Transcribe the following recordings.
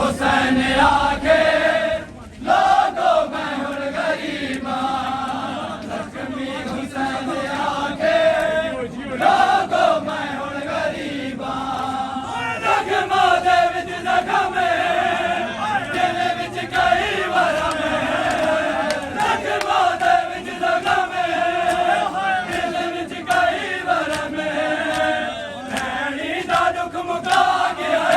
हुसैन आके लोगों मैं हूँ गरीबा जख्मी हुसैन आके लोगों मैं हूँ गरीबा जख्मा दे विच जख्म दिल विच कई वरम जख्मा दे विच जख्म दिल विच कई वरम भैणी दा दुख मुका गया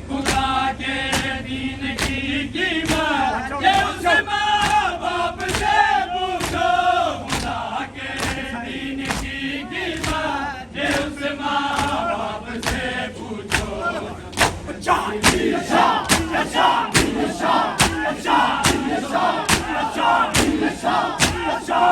खुदा के दीन की कीमत ये उसके माँ बाप से पूछो खुदा के दीन की कीमत ये उसके माँ बाप से पूछो अच्छा अच्छा अच्छा अच्छा अच्छा अच्छा अच्छा अच्छा अच्छा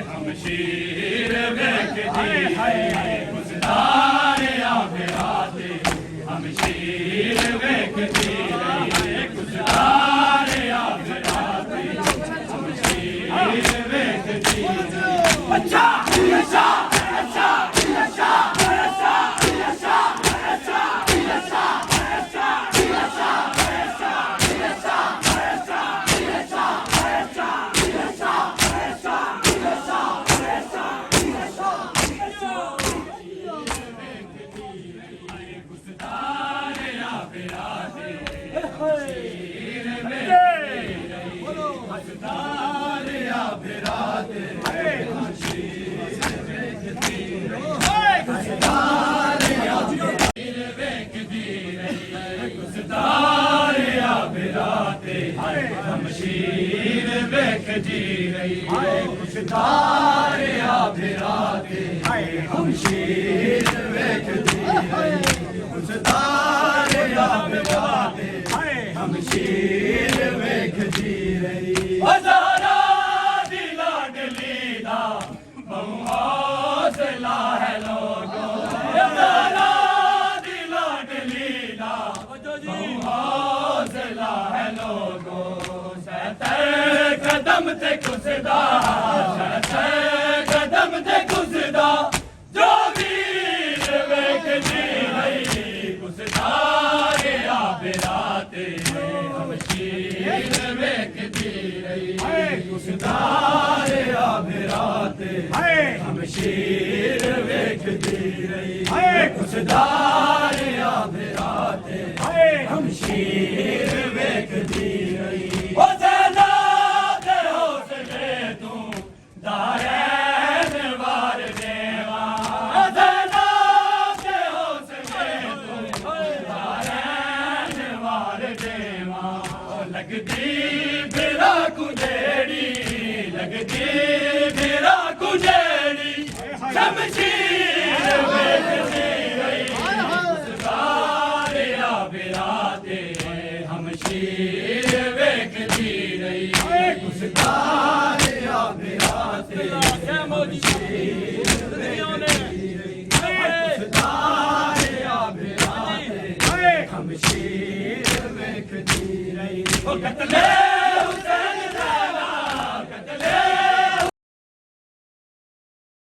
हम शीर व्यक्ति है गुज़दार आखिराते हम शीर व्यक्ति है गुज़दार आखिराते हम शीर व्यक्ति अच्छा अच्छा अच्छा अच्छा ਵੇਖਦੀ ਰਹੀ ਕੁਸਦਾਰਿਆ ਫਿਰਾਤੇ ਹਮਸ਼ੀਰ ਵੇਖਦੀ ਰਹੀ ਕੁਸਦਾਰਿਆ ਫਿਰਾਤੇ ਹਮਸ਼ੀਰ ਵੇਖਦੀ ਰਹੀ ਹਜ਼ਾਰਾਂ ਦੀ ਲਾਡਲੀ ਦਾ ਬਹੁ ਹੌਸਲਾ ਹੈ ਲੋਗੋ ਹਜ਼ਾਰਾਂ ਦੀ ਲਾਡਲੀ ਦਾ ਬਹੁ ਹੌਸਲਾ ਹੈ ਲੋਗੋ ਸਹਿ ਕਦਮ ਤੇ ਕੁਸਦਾ ਸਹਿ ਕਦਮ ਤੇ ਕੁਸਦਾ ਜੋ ਵੀਰ ਵੇਖਦੀ ਰਹੀ ਕੁਸਦਾਰਿਆ ਫਿਰਾਤੇ ਹਮਸ਼ੀਰ ਵੇਖਦੀ ਰਹੀ ਕੁਸਦਾਰਿਆ ਫਿਰਾਤੇ ਹਮਸ਼ੀਰ ਵੇਖਦੀ ਰਹੀ ਕੁਸਦਾਰਿਆ ਫਿਰਾਤੇ ਹਮਸ਼ੀਰ ਵੇਖਦੀ ਰਹੀ ਉਹ ਜ਼ੈਨਾ ਦੇ ਹੌਸਲੇ ਤੂੰ ਦਾਰੈਨ ਵਾਰ ਦੇਵਾ ਜ਼ੈਨਾ ਦੇ ਹੌਸਲੇ ਤੂੰ ਦਾਰੈਨ ਵਾਰ ਦੇਵਾ ਲੱਗਦੀ ਫਿਰਾ ਕੁਜੇੜੀ ਲੱਗਦੀ ਫਿਰਾ ਕੁਜੇੜੀ ਸ਼ਮਸ਼ੀਰ ਵੇਖਦੀ ਰਹੀ ਕੁਸਦਾਰਿਆ ਫਿਰਾਤੇ ਹਮਸ਼ੀਰ ਵੇਖਦੀ ਰਹੀ ਕੁਸਦਾਰਿਆ ਫਿਰਾਤੇ ਹਮਸ਼ੀਰ